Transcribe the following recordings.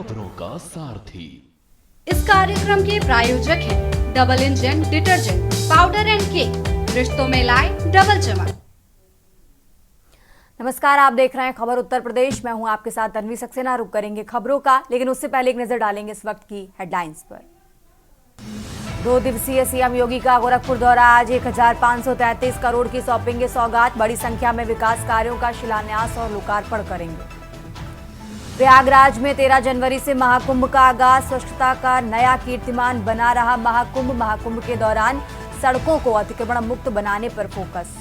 खबरों का सारथी। इस कार्यक्रम के प्रायोजक हैं double engine detergent powder and cake, रिश्तों में लाए डबल चमक। नमस्कार, आप देख रहे हैं खबर उत्तर प्रदेश। मैं हूं आपके साथ तन्वी सक्सेना। रुक करेंगे खबरों का, लेकिन उससे पहले एक नजर डालेंगे इस वक्त की हेडलाइंस पर। 2 दिवसीय सीएम योगी का गोरखपुर दौरा। आज 1533 करोड़ की सौंपेंगे सौगात। बड़ी संख्या में विकास कार्यों का शिलान्यास और लोकार्पण करेंगे। प्रयागराज में 13 जनवरी से महाकुंभ का आगाज। स्वच्छता का नया कीर्तिमान बना रहा महाकुंभ। महाकुंभ के दौरान सड़कों को अतिक्रमण मुक्त बनाने पर फोकस।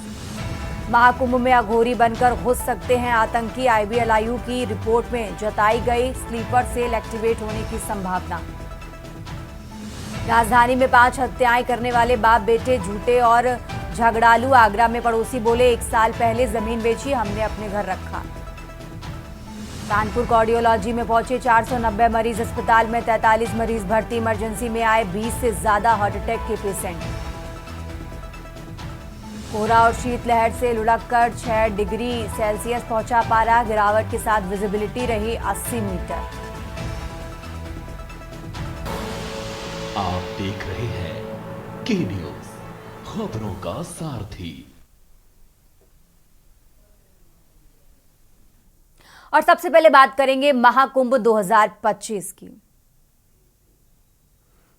महाकुंभ में अघोरी बनकर घुस सकते हैं आतंकी। IBLIU की रिपोर्ट में जताई गई स्लीपर सेल एक्टिवेट होने की संभावना। राजधानी में 5 हत्याएं करने वाले बाप बेटे झूठे और झगड़ालू। आगरा में पड़ोसी बोले 1 साल पहले जमीन बेची, हमने अपने घर रखा। कानपुर कार्डियोलॉजी में पहुंचे 490 मरीज। अस्पताल में 43 मरीज भर्ती। इमरजेंसी में आए 20 से ज्यादा हार्ट अटैक के पेशेंट। कोहरा और शीतलहर से लुढ़ककर 6 डिग्री सेल्सियस पहुंचा पारा। गिरावट के साथ विजिबिलिटी रही 80 मीटर। आप देख रहे हैं के न्यूज, खबरों का सारथी। और सबसे पहले बात करेंगे महाकुंभ 2025 की।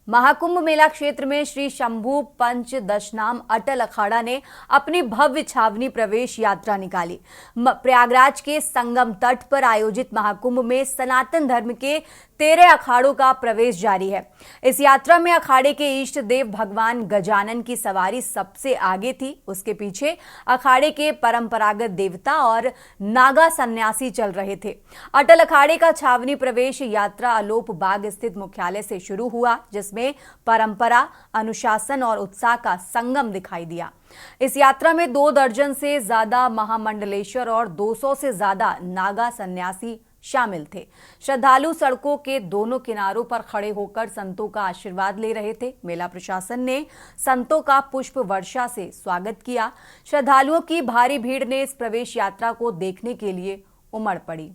महाकुंभ मेला क्षेत्र में श्री शंभू पंच दशनाम अटल अखाड़ा ने अपनी भव्य छावनी प्रवेश यात्रा निकाली। प्रयागराज के संगम तट पर आयोजित महाकुंभ में सनातन धर्म के 13 अखाड़ों का प्रवेश जारी है। इस यात्रा में अखाड़े के इष्ट देव भगवान गजानन की सवारी सबसे आगे थी। उसके पीछे अखाड़े के परंपरागत देवता और नागा सन्यासी चल रहे थे। अटल अखाड़े का छावनी प्रवेश यात्रा अलोप बाग स्थित मुख्यालय से शुरू हुआ, जिसमें परंपरा, अनुशासन और उत्साह का संगम दिखाई दिया। इस यात्रा में 2 दर्जन से ज्यादा महामंडलेश्वर और 200 से ज्यादा नागा सन्यासी शामिल थे। श्रद्धालु सड़कों के दोनों किनारों पर खड़े होकर संतों का आशीर्वाद ले रहे थे। मेला प्रशासन ने संतों का पुष्प वर्षा से स्वागत किया। श्रद्धालुओं की भारी भीड़ ने इस प्रवेश यात्रा को देखने के लिए उमड़ पड़ी।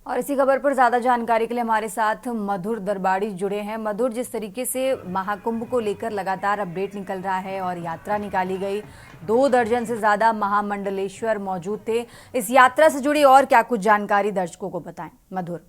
और इसी खबर पर ज्यादा जानकारी के लिए हमारे साथ मधुर दरबाड़ी जुड़े हैं। मधुर, जिस तरीके से महाकुंभ को लेकर लगातार अपडेट निकल रहा है और यात्रा निकाली गई, 2 दर्जन से ज्यादा महामंडलेश्वर मौजूद थे। इस यात्रा से जुड़ी और क्या कुछ जानकारी दर्शकों को बताएं मधुर।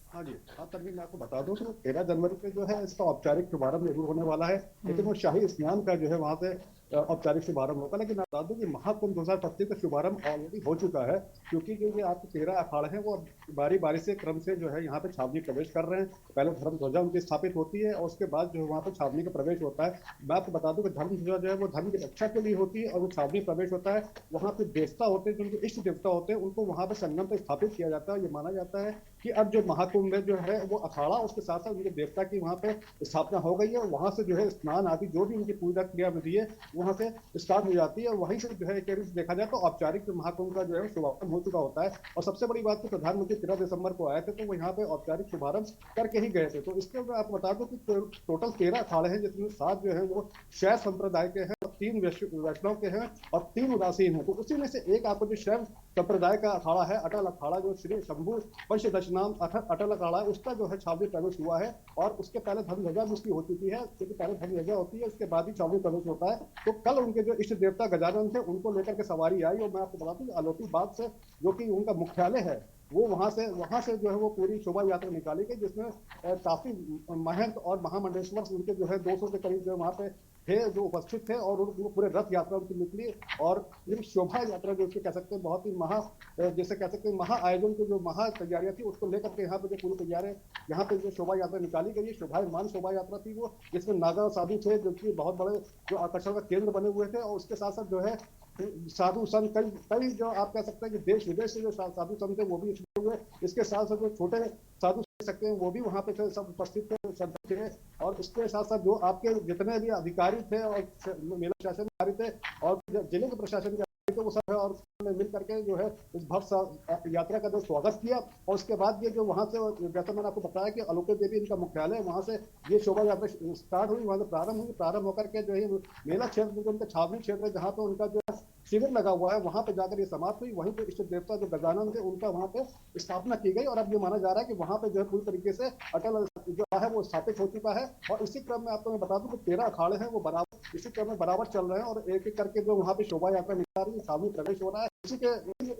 हाँ जी, हाँ तभी मैं आपको बता दूं कि 13 जनवरी पे जो है इसका औपचारिक शुभारंभ जरूर होने वाला है, लेकिन वो शाही स्नान का जो है वहाँ पे औपचारिक शुभारंभ होगा। लेकिन मैं बता दूं कि महाकुंभ 2025 का शुभारंभ ऑलरेडी हो चुका है, क्योंकि जो ये आपके 13 अखाड़े हैं वो बारी बारी से क्रम से जो है यहाँ पे छावनी प्रवेश कर रहे हैं। पहले धर्म ध्वजा उनकी स्थापित होती है और उसके बाद जो है वहाँ पे छावनी का प्रवेश होता है। मैं आपको बता दूं कि धर्म ध्वजा जो है वो धर्म की रक्षा के लिए होती है और वो छावनी प्रवेश होता है। वहाँ पे देवता होते हैं, जो उनके इष्ट देवता होते हैं, उनको वहाँ पे संगम पे स्थापित किया जाता है। ये माना जाता है कि अब जो महाकुंभ में जो है वो अखाड़ा, उसके साथ साथ उनके देवता की वहाँ पे स्थापना हो गई है। वहाँ से जो है स्नान आदि जो भी उनकी पूजा क्रिया विधि है वहाँ से स्टार्ट हो जाती है। वहीं से जो है एक देखा जाए तो औपचारिक महाकुंभ का जो है शुभारंभ हो चुका होता है। और सबसे बड़ी बात, तो प्रधानमंत्री 13 दिसंबर को आए थे, तो वो यहाँ पे औपचारिक शुभारंभ करके ही गए थे। तो इसके मैं आपको बता दूं कि टोटल 13 अखाड़े हैं, जिसमें 7 जो है वो शैव संप्रदाय के हैं, 3 वैष्णव के हैं और 3 उदासीन हैं। तो उसी में से एक आपको जो शैव संप्रदाय का अखाड़ा है, अटल अखाड़ा, जो श्री शंभू पंच दशनाम अटल अखाड़ा है, उसका जो है छावनी प्रवेश हुआ है। और उसके पहले धर्म ध्वजा भी उसकी हो चुकी है, क्योंकि पहले धर्म ध्वजा होती है, उसके बाद ही छावनी प्रवेश होता है। तो कल उनके जो इष्ट देवता गजानन थे, उनको लेकर के सवारी आई। और मैं आपको बता दूं अलोपी बाग से, जो कि उनका मुख्यालय है, वो वहां से जो है वो पूरी शोभा यात्रा निकाली गई, जिसमें काफी महंत और महामंडलेश्वर उनके जो है 200 के करीब जो वहां पे थे, जो उपस्थित थे। और उनको पूरे रथ यात्रा उनकी निकली। और ये शोभा यात्रा जो उसको कह सकते हैं बहुत ही जैसे कह सकते हैं महा आयोजन की जो महा तैयारियां थी, उसको लेकर के यहाँ पे जो पूरी तैयारी, यहाँ पे जो शोभा यात्रा निकाली गई, शोभायमान शोभा यात्रा थी वो, जिसमें नागा साधु थे, जो कि बहुत बड़े जो आकर्षण का केंद्र बने हुए थे। और उसके साथ साथ जो है साधु संत कई जो आप कह सकते हैं कि देश विदेश से जो साधु संत थे वो भी हुए। इसके साथ साथ जो छोटे साधु कह सकते हैं वो भी वहां पे थे, सब उपस्थित थे, संत थे। और इसके साथ साथ जो आपके जितने भी अधिकारी थे और मेला शासन अधिकारी थे और जिले के प्रशासन के तो वो सब है, और मिल करके जो है इस भव्य यात्रा का जो स्वागत किया। और उसके बाद ये जो वहां से, जैसा मैंने आपको बताया कि अलोके देवी इनका मुख्यालय है, वहां से ये शोभा यात्रा स्टार्ट हुई, वहां से प्रारंभ होकर के जो है मेला क्षेत्र जो उनका छावनी क्षेत्र है, जहाँ पे उनका जो शिविर लगा हुआ है, वहां पे जाकर ये समाप्त हुई। वहीं पे इष्ट देवता जो गजानन थे, उनका वहां पे स्थापना की गई। और अब ये माना जा रहा है कि वहां पे जो है पूरी तरीके से अटल जो है वो स्थापित हो चुका है। और इसी क्रम में आपको मैं बता दूं कि 13 अखाड़े हैं वो बराबर इसी क्रम में बराबर चल रहे हैं। और एक एक करके जो वहां पे शोभा यात्रा निकल रही है, छावनी प्रवेश हो रहा है। इसी के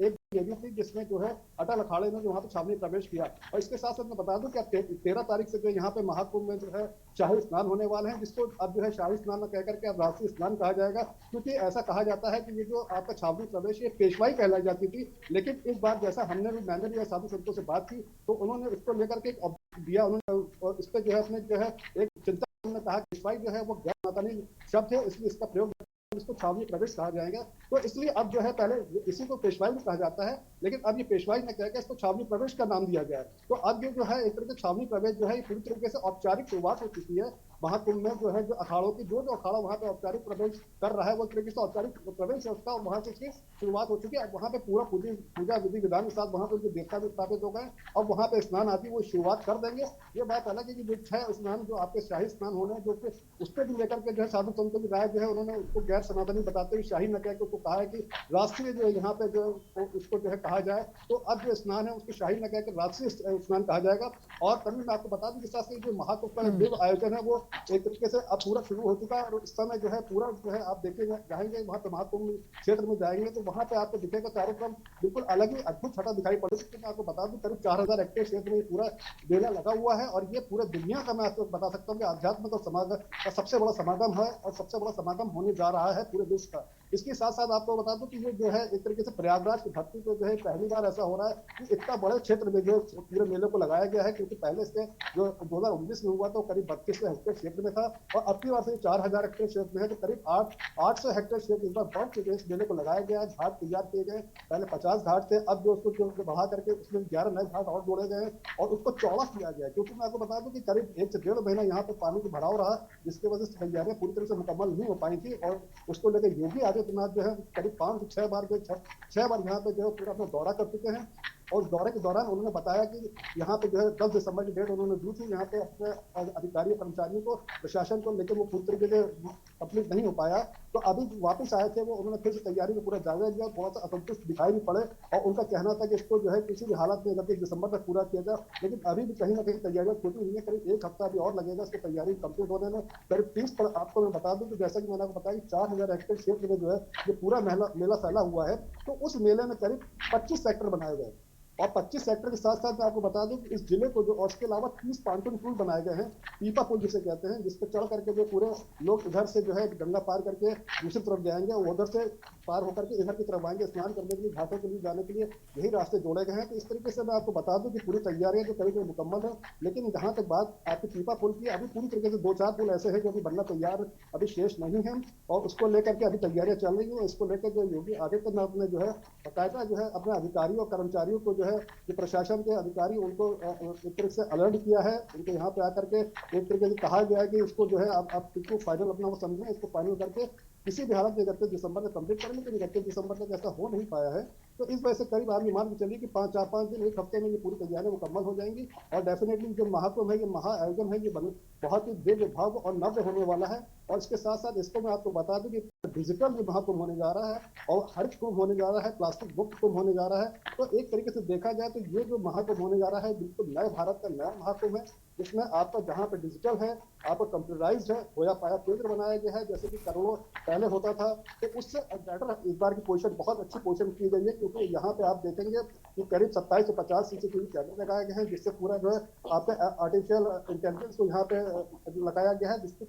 एक ये भी थी जिसमें जो है अटल अखाड़े में जो वहां पे छावनी प्रवेश किया। और इसके साथ साथ मैं बता दूं कि 13 तारीख से जो यहाँ पे महाकुंभ में जो है शाही स्नान होने वाले हैं, जिसको अब जो है शाही स्नान न कहकर के अब राष्ट्रीय स्नान कहा जाएगा। क्योंकि ऐसा कहा जाता है कि ये जो आपका छावनी प्रवेश ये पेशवाई कहलाई जाती थी, लेकिन इस बार जैसा मैंने भी साधु संतों से बात की, तो उन्होंने इसको लेकर के एक दिया उन्होंने, और इस पर जो है अपने जो है एक चिंता उन्होंने कहा पेशवाई जो है वो गैर मातानी शब्द है, इसलिए इसका प्रयोग इसको छावनी प्रवेश कहा जाएगा। तो इसलिए अब जो है पहले इसी को पेशवाई भी कहा जाता है, लेकिन अब ये पेशवाई न कहकर इसको छावनी प्रवेश का नाम दिया गया है। तो अब ये जो है एक तरह से छावनी प्रवेश जो है पूरी तरीके से औपचारिक शुरुआत हो चुकी है। महाकुंभ में जो है जो अखाड़ों की जो अखाड़ा वहां पे औपचारिक प्रवेश कर रहा है, वो तरीके से औपचारिक प्रवेश है उसका, और वहां से इसकी शुरुआत हो चुकी है। वहां पे पूरा पूजा विधि विधान के साथ वहां पे उनके देवता भी स्थापित हो गए, और वहां पे स्नान आदि वो शुरुआत कर देंगे। ये बात अलग है कि जो 6 स्नान जो आपके शाही स्नान होने, जो उस पर भी लेकर के जो है साधु संतों की राय जो है उन्होंने उसको गैर सनातनी बताते हुए शाही न कहकर उसको कहा है कि राष्ट्रीय जो यहाँ पे जो उसको जो है कहा जाए। तो अब जो स्नान है उसको शाही न कहकर राष्ट्रीय स्नान कहा जाएगा। और तभी मैं आपको बता दूं कि साथ से जो महाकुंभ का जो आयोजन है वो एक तरीके से अब पूरा शुरू हो चुका है। और इस समय जो है पूरा जो है आप देखेंगे जाएंगे वहाँ पे महाकुंभ क्षेत्र में जाएंगे तो वहाँ पे आपको दिखेगा कार्यक्रम बिल्कुल अलग ही अद्भुत छटा दिखाई पड़ेगा। मैं आपको बता दूं करीब 4000 हेक्टेयर क्षेत्र में पूरा मेला लगा हुआ है, और ये पूरे दुनिया का मैं आपको बता सकता हूँ कि आध्यात्मिक और समागम का सबसे बड़ा समागम है, और सबसे बड़ा समागम होने जा रहा है पूरे विश्व का। इसके साथ साथ आपको बता दूं कि ये जो है एक तरीके से प्रयागराज की धरती पे जो है पहली बार ऐसा हो रहा है कि इतना बड़े क्षेत्र में जो पूरे मेले को लगाया गया है। क्योंकि पहले इसके जो 2019 में हुआ तो करीब 32 हेक्टेयर क्षेत्र में था, और अब की बार से 4000 हेक्टेयर क्षेत्र में है, तो करीब 800 हेक्टेयर क्षेत्र इस बार बढ़ के इस मेले को लगाया गया है। घाट तैयार किए गए, पहले 50 घाट थे, अब जो उसको बढ़ा करके उसमें 11 नए घाट और जोड़े गए और उसको चौड़ा किया गया। क्योंकि मैं आपको बता दूं कि करीब 1 से 1.5 महीना यहाँ पे पानी की भराव रहा, जिसकी वजह से तैयारियां पूरी तरह से मुकम्मल नहीं हो पाई थी। और उसको लेकर योगी आदित्यनाथ जो है करीब 5 से 6 बार यहाँ पे जो है पूरा अपना दौरा कर चुके हैं। और उस दौरे के दौरान उन्होंने बताया कि यहाँ पे जो है 10 दिसंबर की डेट उन्होंने दी थी यहाँ पे अपने अधिकारियों कर्मचारियों को, प्रशासन को, लेकिन वो पूरी तरीके से कंप्लीट नहीं हो पाया। तो अभी वापस आए थे वो, उन्होंने फिर से तैयारी में पूरा जायजा लिया, थोड़ा सा असंतुष्ट दिखाई भी पड़े, और उनका कहना था कि इसको जो है किसी भी हालत में 31 दिसंबर तक पूरा किया जाए। लेकिन अभी भी कहीं ना कहीं तैयारियां छूटी हुई है, करीब 1 हफ्ता भी और लगेगा इसकी तैयारी कंप्लीट होने में। करीब 30 पर आपको मैं बता दूं कि जैसा कि मैंने आपको बताया कि 4000 हेक्टेयर क्षेत्र में जो है ये पूरा मेला फैला हुआ है। तो उस मेले में करीब 25 सेक्टर बनाए गए, और 25 सेक्टर के साथ साथ मैं आपको बता दूं कि इस जिले को जो, और इसके अलावा 30 पांटून पुल बनाए गए हैं, पीपा पुल जिसे कहते हैं, जिस पर चढ़ करके जो पूरे लोग इधर से जो है गंगा पार करके दूसरी तरफ जाएंगे, और उधर से पार होकर के इधर की तरफ आएंगे स्नान करने के लिए, घाटों के लिए जाने के लिए यही रास्ते जोड़े गए हैं। तो इस तरीके से मैं आपको बता दूं कि पूरी तैयारियां जो करीब मुकम्मल है। लेकिन जहां तक बात आपकी पीपा पुल की, अभी पूरी तरीके से 2-4 पुल ऐसे हैं जो अभी बनना तैयार अभी शेष नहीं है, और उसको लेकर के अभी तैयारियां चल रही है। इसको लेकर जो योगी आदित्यनाथ ने जो है बाकायदा जो है अपने अधिकारियों और कर्मचारियों को जो है प्रशासन के अधिकारी उनको एक तरह से अलर्ट किया है। उनको यहाँ पे आकर के एक तरीके से कहा गया है कि इसको जो है आप इसको फाइनल अपना वो समझें, इसको फाइनल करके किसी भी हालत में 31 दिसंबर तक कंप्लीट करें। लेकिन 31 दिसंबर तक ऐसा हो नहीं पाया है, तो इस वजह से करीब आप ये मान के चलिए कि 4-5 दिन, एक हफ्ते में ये पूरी तैयारियां मुकम्मल हो जाएंगी। और डेफिनेटली जो महाकुंभ है, ये महा आयोजन है, ये बहुत ही दिव्य, भव्य और नव्य होने वाला है। और इसके साथ साथ इसको मैं आपको बता दूं कि डिजिटल ये महाकुंभ होने जा रहा है और हरित कुंभ होने जा रहा है, प्लास्टिक मुक्त कुंभ होने जा रहा है। तो एक तरीके से देखा जाए तो ये जो महाकुंभ होने जा रहा है, बिल्कुल नए भारत का नया महाकुंभ है, जिसमें आपका जहाँ पे डिजिटल है, आपका कंप्यूटराइज्ड है, होया पाया केंद्र बनाया गया है, जैसे कि करोड़ों पहले होता था। तो उससे बेटर इस बार की पोजीशन, बहुत अच्छी पोजीशन की गई है, क्योंकि यहाँ पे आप देखेंगे कि करीब 27 से 50 CCTV कैमरे लगाए गए हैं, जिससे पूरा जो है आपके आर्टिफिशियल इंटेलिजेंस को यहाँ पे लगाया गया है, जिसकी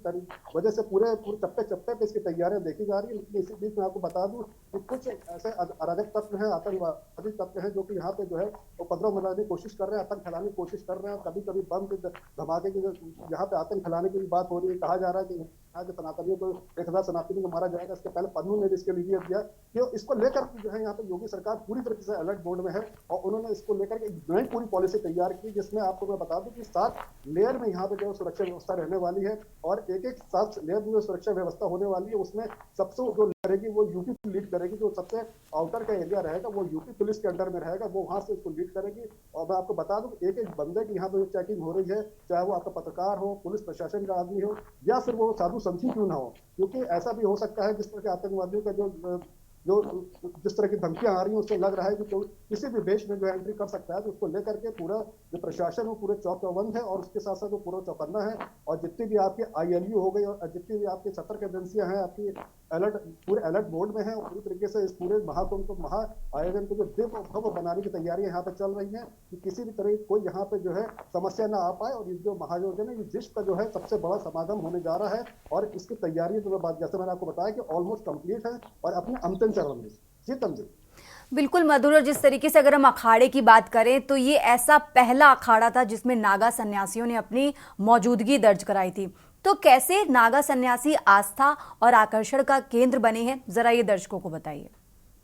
वजह से पूरे चप्पे चप्पे पे इसकी तैयारियां देखी जा रही है। लेकिन इसी बीच में आपको बता दूं कि कुछ ऐसे अराजक तत्व हैं, आतंकवादी तत्व हैं, जो कि यहाँ पे जो है उपद्रव मचाने की कोशिश कर रहे हैं, आतंक फैलाने की कोशिश कर रहे हैं। कभी कभी बम के धमाके की यहाँ पे आतंक फैलाने की भी बात हो रही है। कहा जा रहा है कि यहाँ के सनातनियों को 1000 सनातनियों को मारा जाएगा। इसके पहले पन्नू ने इसके लिए दिया कि इसको लेकर जो है यहाँ पे योगी सरकार पूरी तरीके से अलर्ट मोड में है, और उन्होंने इसको लेकर एक नई पूरी पॉलिसी तैयार की, जिसमें आपको मैं बता दूं कि 7 लेयर में यहाँ पे जो सुरक्षा व्यवस्था रहने वाली है, और एक 7 लेयर में जो सुरक्षा व्यवस्था होने वाली है, उसमें सबसे जो करेगी वो यूपी लीड करेगी। जो सबसे आउटर का एरिया रहेगा वो यूपी पुलिस के अंडर में रहेगा, वो वहां से इसको लीड करेगी। और मैं आपको बता दूं एक एक बंदे की यहाँ पे चेकिंग हो रही है, चाहे वो आपका पत्रकार हो, पुलिस प्रशासन का आदमी हो, या फिर वो साधु संथी क्यों ना हो। क्योंकि ऐसा भी हो सकता है जिस तरह के आतंकवादियों का जो जिस तरह की धमकियां आ रही हैं, उससे लग रहा है कि किसी भी देश में जो एंट्री कर सकता है। तो उसको लेकर के पूरा जो प्रशासन वो पूरे चौकन्ना है, और उसके साथ साथ वो पूरा चौकन्ना है। और जितनी भी आपके ILU हो गई और जितनी भी आपकी सतर्क एजेंसियां हैं, आपकी पूरे अलर्ट मोड में है, और पूरी तरीके से इस पूरे महाकुंभ को, महा आयोजन को जो दिव्य भव्य बनाने की तैयारियां यहाँ पे चल रही हैं, कि किसी भी तरह कोई यहाँ पे जो है समस्या ना आ पाए। और ये जो महाआयोजन है, ये विश्व का जो है सबसे बड़ा समागम होने जा रहा है, और इसकी तैयारी जो जैसे मैंने आपको बताया कि ऑलमोस्ट कंप्लीट है और अपने अंतिम चरण में। जी तंजी। बिल्कुल मधुर, और जिस तरीके से अगर हम अखाड़े की बात करें तो ये ऐसा पहला अखाड़ा था जिसमें नागा सन्यासियों ने अपनी मौजूदगी दर्ज कराई थी। तो कैसे नागा सन्यासी आस्था और आकर्षण का केंद्र बने हैं, जरा ये दर्शकों को बताइए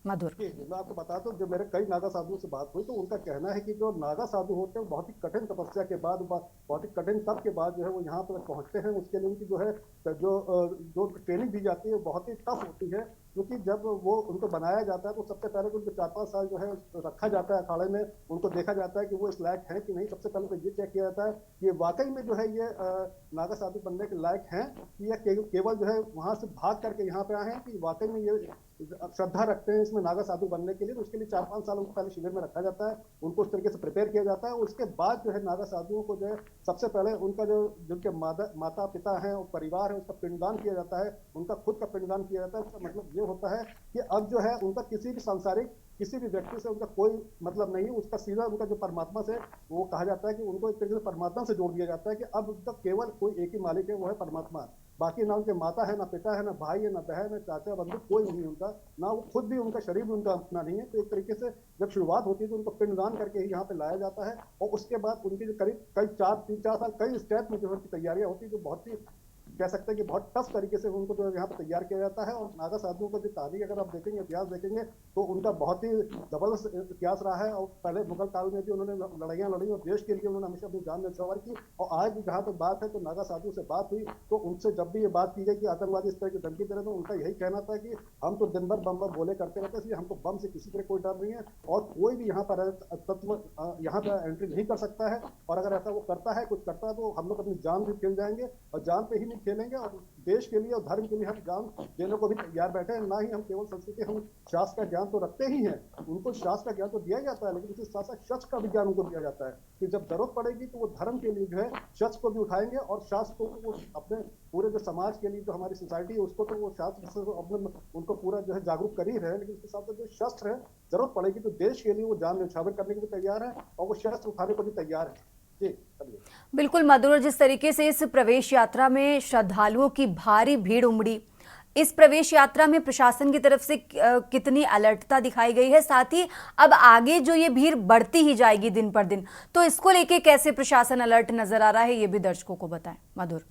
मधुर। मैं आपको बताता हूँ, जब मेरे कई नागा साधुओं से बात हुई तो उनका कहना है कि जो नागा साधु होते हैं बहुत ही कठिन तपस्या के बाद, बहुत ही कठिन तप के बाद जो है वो यहाँ पर पहुंचते हैं। उसके लिए उनकी जो है जो ट्रेनिंग दी जाती है बहुत ही टफ होती है, क्योंकि जब वो उनको बनाया जाता है तो सबसे पहले तो उनको 4-5 साल जो है रखा जाता है अखाड़े में। उनको देखा जाता है कि वो इस लायक है कि नहीं। सबसे पहले तो ये चेक किया जाता है कि वाकई में जो है ये नागा साधु बनने के लायक हैं, कि ये केवल जो है वहां से भाग करके यहाँ पे आए हैं, कि वाकई में ये श्रद्धा रखते हैं इसमें नागा साधु बनने के लिए। तो उसके लिए 4-5 साल उनको पहले शिविर में रखा जाता है, उनको उस तरीके से प्रिपेयर किया जाता है। उसके बाद जो है नागा साधुओं को जो है सबसे पहले उनका जिनके माता पिता हैं और परिवार है, उसका पिंडदान किया जाता है, उनका खुद का पिंडदान किया जाता है। उसका मतलब ये होता है कि अब जो है उनका किसी भी व्यक्ति से उनका कोई मतलब नहीं है। उसका सीधा उनका जो परमात्मा से, वो कहा जाता है कि उनको एक तरीके से परमात्मा से जोड़ दिया जाता है, कि अब उनका केवल कोई एक ही मालिक है, वो है परमात्मा। बाकी ना उनके माता है, ना पिता है, ना भाई है, ना बहन है, चाचा बंधु कोई नहीं उनका, ना वो खुद भी, उनका शरीर भी उनका अपना नहीं है। तो एक तरीके से जब शुरुआत होती है तो उनको पिंडदान करके ही यहाँ पे लाया जाता है। और उसके बाद उनकी जो करीब कई 3-4 साल कई स्टेप में जो उनकी तैयारियां होती है, जो बहुत ही कह सकते हैं कि बहुत टफ तरीके से उनको जो यहाँ पर तैयार किया जाता है। और नागा साधुओं का जो तारीख अगर आप देखेंगे, इतिहास देखेंगे, तो उनका बहुत ही जबरदस्त इतिहास रहा है। और पहले मुगल काल में भी उन्होंने लड़ाइयाँ लड़ी और देश के लिए उन्होंने हमेशा अपनी जान न्यौछावर की। और आज भी जहाँ तक बात है तो नागा साधु से बात हुई तो उनसे जब भी ये बात की गई कि आतंकवादी इस तरह की धमकी दे रहे, तो उनका यही कहना था कि हम तो दिन भर बम बोले करते रहते, इसलिए हमको बम से किसी तरह कोई डर नहीं है, और कोई भी यहाँ पर तत्व यहाँ पर एंट्री नहीं कर सकता है। और अगर ऐसा वो करता है, कुछ करता है, तो हम लोग अपनी जान भी खेल जाएंगे, और जान पे ही नहीं खेलेंगे, और देश के लिए और धर्म के लिए हम जान देने को भी तैयार बैठे हैं। ना ही हम केवल संस्कृति, हम शास्त्र का ज्ञान तो रखते ही हैं, उनको शास्त्र का ज्ञान तो दिया जाता है, लेकिन उसके साथ साथ शस्त्र का भी ज्ञान उनको दिया जाता है कि जब जरूरत पड़ेगी तो वो धर्म के लिए जो है शस्त्र को भी उठाएंगे, और शास्त्र को वो अपने पूरे जो समाज के लिए, जो हमारी सोसाइटी है, उसको तो वो शास्त्र से अपने उनको पूरा जो है जागरूक कर ही रहे हैं। लेकिन उसके साथ साथ जो शस्त्र है, जरूरत पड़ेगी तो देश के लिए वो जान न्यौछावर करने को भी तैयार है, और वो शस्त्र उठाने को भी तैयार है। बिल्कुल मधुर, जिस तरीके से इस प्रवेश यात्रा में श्रद्धालुओं की भारी भीड़ उमड़ी, इस प्रवेश यात्रा में प्रशासन की तरफ से कितनी अलर्टता दिखाई गई है, साथ ही अब आगे जो ये भीड़ बढ़ती ही जाएगी दिन पर दिन, तो इसको लेके कैसे प्रशासन अलर्ट नजर आ रहा है, ये भी दर्शकों को बताएं मधुर।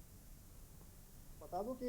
बता दूं कि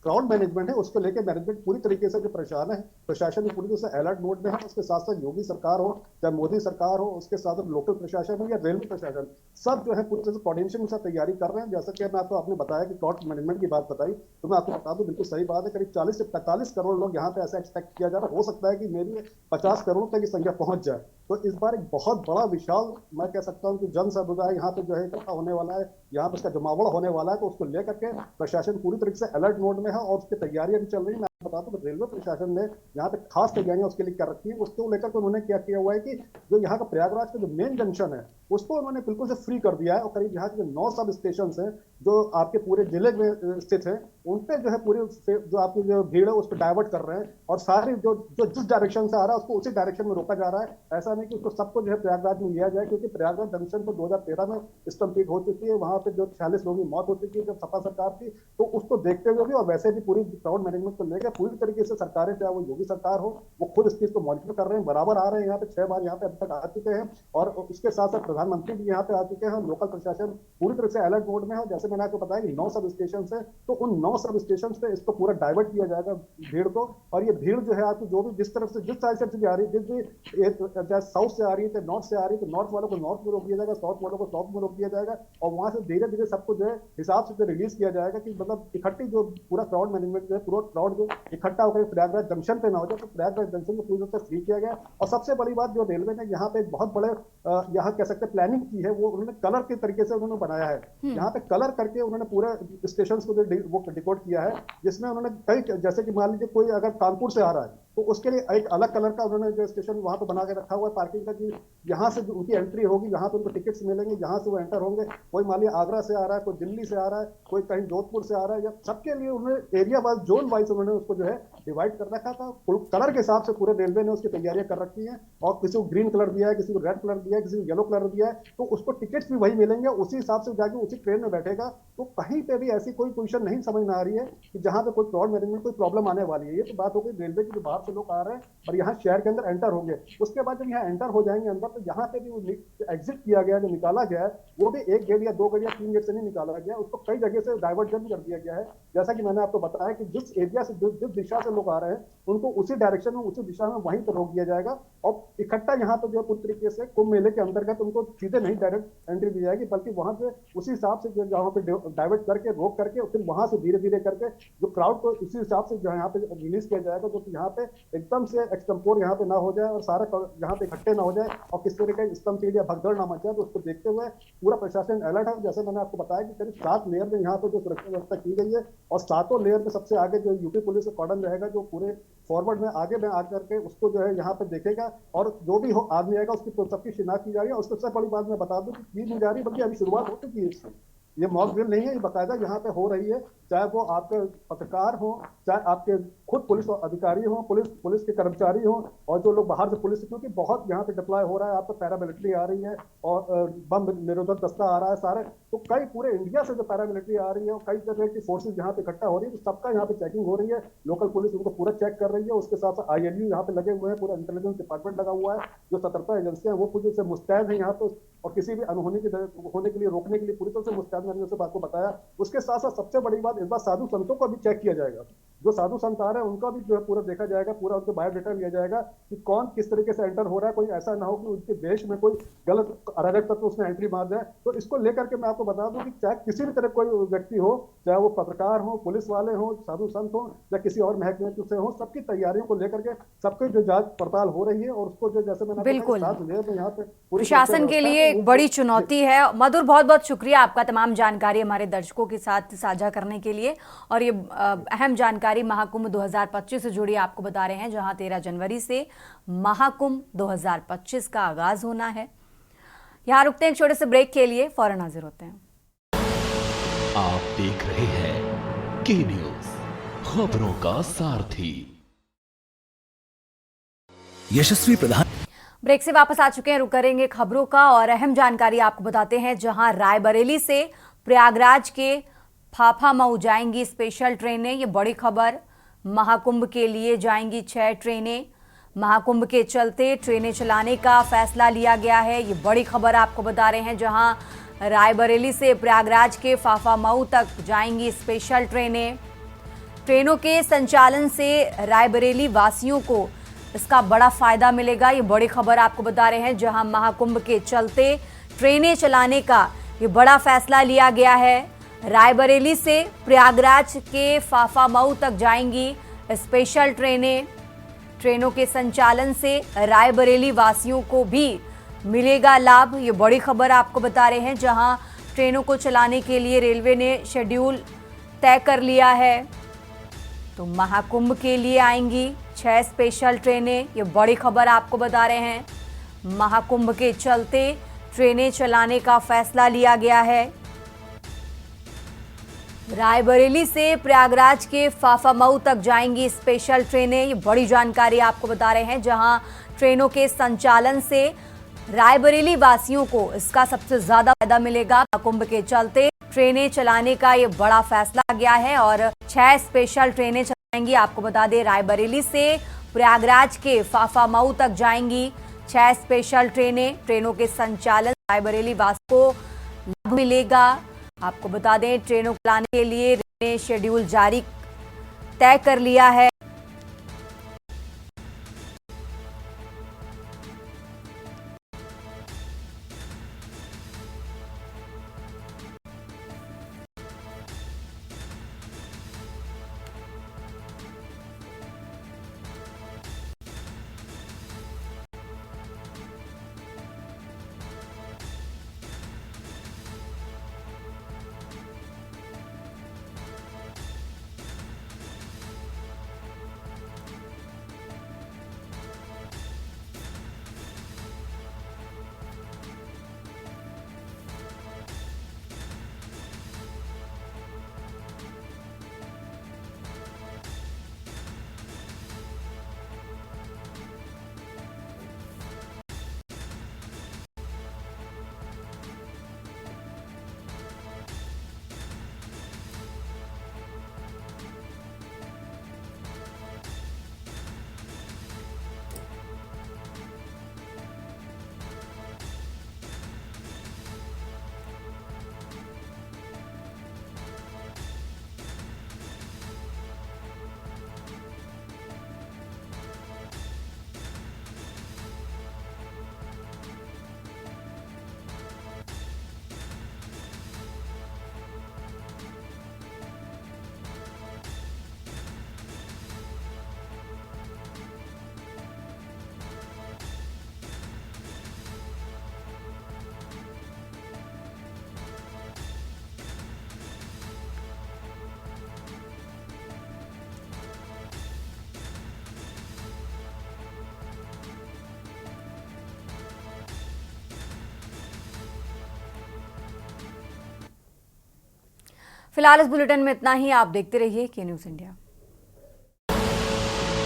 क्राउड मैनेजमेंट है उसको लेकर मैनेजमेंट पूरी तरीके से जो प्रशासन पूरी तरह से अलर्ट मोड में है। उसके साथ साथ योगी सरकार हो चाहे मोदी सरकार हो, उसके साथ साथ लोकल प्रशासन हो या रेलवे प्रशासन, सब जो है पूरी तरह से कोऑर्डिनेशन के साथ तैयारी कर रहे हैं। जैसा कि मैं आपको आपने बताया कि क्राउड मैनेजमेंट की बात बताई, तो मैं आपको बता दूं बिल्कुल सही बात है, करीब 40 से 45 करोड़ लोग यहाँ पे ऐसा एक्सपेक्ट किया जा रहा है। हो सकता है कि मेरी 50 करोड़ तक की संख्या पहुंच जाए। तो इस बार एक बहुत बड़ा विशाल मैं कह सकता हूँ कि जन समुदाय यहाँ पे जो है इकट्ठा होने वाला है, यहाँ पे उसका जमावड़ा होने वाला है। तो उसको लेकर के प्रशासन पूरी तरीके से अलर्ट मोड में है और उसकी तैयारियां भी चल रही है। मैं बता दूं रेलवे प्रशासन ने यहाँ पे खास तैयारियां उसके लिए कर रखी है। उसको लेकर के उन्होंने क्या किया हुआ है कि जो यहाँ का प्रयागराज का जो मेन जंक्शन है उसको उन्होंने बिल्कुल से फ्री कर दिया है और करीब यहाँ के 9 सब स्टेशन है जो आपके पूरे जिले में स्थित है, उन पे जो है पूरे जो आपकी जो भीड़ है उस पर डाइवर्ट कर रहे हैं और सारी जो जिस डायरेक्शन से आ रहा है उसको उसी डायरेक्शन में रोका जा रहा है। ऐसा नहीं कि उसको सबको जो है प्रयागराज में लिया जाए, क्योंकि प्रयागराज जंक्शन पर 2013 में स्टम्पीड हो चुकी है, वहां पे जो 46 लोगों की मौत हो चुकी है जब सपा सरकार थी। तो उसको देखते हुए भी और वैसे भी पूरी क्राउड मैनेजमेंट को लेकर पूरी तरीके से सरकारें, चाहे वो योगी सरकार हो, वो खुद इस चीज को मॉनिटर कर रहे हैं, बराबर आ रहे हैं। यहाँ पे 6 बार यहाँ पे अब तक आ चुके हैं और उसके साथ साथ प्रधानमंत्री भी यहाँ पे आ चुके हैं। लोकल प्रशासन पूरी तरह से अलर्ट मोड में है। जैसे मैंने आपको बताया कि 9 सब स्टेशन है, तो उन 9 सब स्टेशन पे इसको पूरा डाइवर्ट किया जाएगा भीड़ को। और ये भीड़ जो है आपकी जो भी जिस तरफ से जिस साइड से भी आ रही है, जिस भी चाहे साउथ से आ रही है, नॉर्थ से आ रही है, तो नॉर्थ वालों को नॉर्थ में रोक दिया जाएगा, साउथ वालों को साउथ में रोक दिया जाएगा और वहां से धीरे धीरे सबको जो है हिसाब से रिलीज किया जाएगा कि मतलब इकट्ठी जो पूरा क्राउड मैनेजमेंट जो है पूरा क्राउड जो इकट्ठा होकर प्रयागराज जंक्शन पे ना हो जाए। तो प्रयागराज जंक्शन को पूरी तरह से फ्री किया गया। और सबसे बड़ी बात जो रेलवे ने यहाँ पे बहुत बड़े यहाँ कह सकते प्लानिंग की है, वो उन्होंने कलर के तरीके से उन्होंने बनाया है। यहाँ पे कलर करके उन्होंने पूरे स्टेशन को वो डिकोड किया है, जिसमें उन्होंने कई जैसे कि मान लीजिए कोई अगर कानपुर से आ रहा है तो उसके लिए एक अलग कलर का उन्होंने जो स्टेशन वहां पे बना के रखा हुआ है पार्किंग का, कि यहाँ से जो उनकी एंट्री होगी यहाँ पे उनको टिकट्स मिलेंगे, यहाँ से वो एंटर होंगे। कोई मान लिया आगरा से आ रहा है, कोई दिल्ली से आ रहा है, कोई कहीं जोधपुर से आ रहा है, या सबके लिए उन्होंने एरिया वाइज जोन वाइज उन्होंने उसको जो है डिवाइड कर रखा था। कलर के हिसाब से पूरे रेलवे ने उसकी तैयारियां कर रखी है और किसी को ग्रीन कलर दिया है, किसी को रेड कलर दिया है, किसी को येलो कलर दिया है। तो उसको टिकट्स भी वही मिलेंगे, उसी हिसाब से जाके उसी ट्रेन में बैठेगा। तो कहीं पे भी ऐसी कोई पोजीशन नहीं समझ में आ रही है कि जहां पे कोई क्राउड मैनेजमेंट कोई प्रॉब्लम आने वाली है। ये तो बात हो गई रेलवे की, जो बाहर से लोग आ रहे हैं और यहाँ शहर के अंदर एंटर होंगे। उसके बाद जब यहाँ एंटर हो जाएंगे अंदर, तो यहाँ पे भी वो एग्जिट किया गया, जो निकाला गया है वो भी 1 गेट या 2 गेट या 3 गेट से नहीं निकाला गया, उसको कई जगह से डाइवर्जन कर दिया गया है। जैसा कि मैंने आपको बताया कि जिस एरिया से जिस दिशा से लोग आ रहे हैं उनको उसी डायरेक्शन में उसी दिशा में वहीं पर रोक दिया जाएगा और इकट्ठा यहाँ पे जो पूरी तरीके से कुंभ मेले के अंतर्गत उनको सीधे नहीं डायरेक्ट एंट्री दी जाएगी, बल्कि वहां पे उसी हिसाब से जो यहाँ पे डाइवर्ट करके रोक करके फिर वहां से धीरे धीरे करके जो क्राउड को उसी हिसाब से जो यहाँ पे रिलीज किया जाएगा, जो यहाँ पे एकदम से एक्सटेम्पोर यहाँ पे ना हो जाए और सारा यहाँ पे इकट्ठे ना हो जाए और किस तरह का स्तंभ या भगदड़ ना मच जाए। तो उसको देखते हुए पूरा प्रशासन अलर्ट है। जैसे मैंने आपको बताया कि करीब 7 लेयर में यहाँ पे जो सुरक्षा व्यवस्था की गई है और 7 लेयर में सबसे आगे जो यूपी पुलिस का कॉर्डन रहेगा, जो पूरे फॉरवर्ड में आगे में आकर के उसको जो है यहाँ पे देखेगा और जो भी हो आदमी आएगा उसकी तो सबकी शिनाख्त की जा रही है। और उससे सबसे बड़ी बात मैं बता दूं कि की नहीं जा रही, बल्कि अभी शुरुआत हो चुकी है इसकी। ये मॉक ड्रिल नहीं है, ये बाकायदा यहाँ पे हो रही है, चाहे वो आपके पत्रकार हो, चाहे आपके खुद पुलिस अधिकारी हो, पुलिस के कर्मचारी हो और जो लोग बाहर से पुलिस, क्योंकि बहुत यहाँ पे डिप्लॉय हो रहा है। आपको पैरामिलिट्री आ रही है और बम निरोधक दस्ता आ रहा है सारे, तो कई पूरे इंडिया से जो पैरामिलिट्री आ रही है और कई तरह की फोर्सेज यहाँ पे इकट्ठा हो रही है, तो सबका यहाँ पे चेकिंग हो रही है। लोकल पुलिस उनको पूरा चेक कर रही है। उसके साथ साथ ILU यहाँ पे लगे हुए हैं, पूरा इंटेलिजेंस डिपार्टमेंट लगा हुआ है, जो सतर्कता एजेंसियां वो पूरी से मुस्तैद है यहाँ पे और किसी भी अनहोनी के होने के लिए रोकने के लिए पूरी तरह से मुस्तैद। मैंने जैसे आपको बताया। उसके साथ साथ सबसे बड़ी बात, इस बार साधु संतों को भी चेक किया जाएगा। जो साधु संत आ रहे हैं उनका भी जो है पूरा देखा जाएगा, पूरा उनका बायोडेटा लिया जाएगा कि कौन किस तरीके से एंटर हो रहा है। कोई ऐसा ना हो कि उनके देश में कोई गलत अराजक तत्व उसमें एंट्री मार जाए। तो इसको लेकर के मैं आपको बता दूं कि चाहे किसी भी तरह कोई व्यक्ति हो, चाहे वो पत्रकार हो, पुलिस वाले हो, साधु संत हो या किसी और महकमे से हो, सबकी तैयारियों को लेकर के सबकी जो जांच पड़ताल हो रही है और उसको जो जैसे मैंने बिल्कुल यहाँ पे प्रशासन के लिए एक बड़ी चुनौती है। मधुर, बहुत बहुत शुक्रिया आपका तमाम जानकारी हमारे दर्शकों के साथ साझा करने के लिए। और ये अहम जानकारी महाकुंभ 2025 से जुड़ी आपको बता रहे हैं, जहां 13 जनवरी से महाकुंभ 2025 का आगाज होना है। यहां रुकते हैं एक छोटे से ब्रेक के लिए, फौरन हाजिर होते हैं। आप देख रहे हैं के न्यूज, खबरों का सारथी। यशस्वी प्रधान ब्रेक से वापस आ चुके हैं, रुक करेंगे खबरों का और अहम जानकारी आपको बताते हैं, जहां रायबरेली से प्रयागराज के फाफामऊ जाएंगी स्पेशल ट्रेनें। ये बड़ी खबर, महाकुंभ के लिए जाएंगी 6 ट्रेनें। महाकुंभ के चलते ट्रेनें चलाने का फैसला लिया गया है, ये बड़ी खबर आपको बता रहे हैं। जहां रायबरेली से प्रयागराज के फाफामऊ तक जाएंगी स्पेशल ट्रेनें। ट्रेनों के संचालन से रायबरेली वासियों को इसका बड़ा फायदा मिलेगा। ये बड़ी खबर आपको बता रहे हैं, जहां महाकुंभ के चलते ट्रेनें चलाने का ये बड़ा फैसला लिया गया है। रायबरेली से प्रयागराज के फाफामऊ तक जाएंगी स्पेशल ट्रेनें। ट्रेनों के संचालन से रायबरेली वासियों को भी मिलेगा लाभ। ये बड़ी खबर आपको बता रहे हैं, जहां ट्रेनों को चलाने के लिए रेलवे ने शेड्यूल तय कर लिया है। तो महाकुंभ के लिए आएंगी 6 स्पेशल ट्रेनें। ये बड़ी खबर आपको बता रहे हैं, महाकुंभ के चलते ट्रेनें चलाने का फैसला लिया गया है। रायबरेली से प्रयागराज के फाफामऊ तक जाएंगी स्पेशल ट्रेनें। ये बड़ी जानकारी आपको बता रहे हैं, जहां ट्रेनों के संचालन से रायबरेली वासियों को इसका सबसे ज्यादा फायदा मिलेगा। कुंभ के चलते ट्रेनें चलाने का ये बड़ा फैसला गया है और 6 स्पेशल ट्रेनें चलाएंगी। आपको बता दें, रायबरेली से प्रयागराज के फाफामऊ तक जाएंगी 6 स्पेशल ट्रेनें। ट्रेनों के संचालन रायबरेली वासियों को लाभ मिलेगा। आपको बता दें, ट्रेनों को चलाने के लिए रेलवे ने शेड्यूल जारी तय कर लिया है। फिलहाल इस बुलेटिन में इतना ही। आप देखते रहिए के न्यूज़ इंडिया।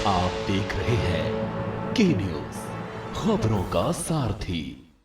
आप देख रहे हैं के न्यूज़, खबरों का सारथी।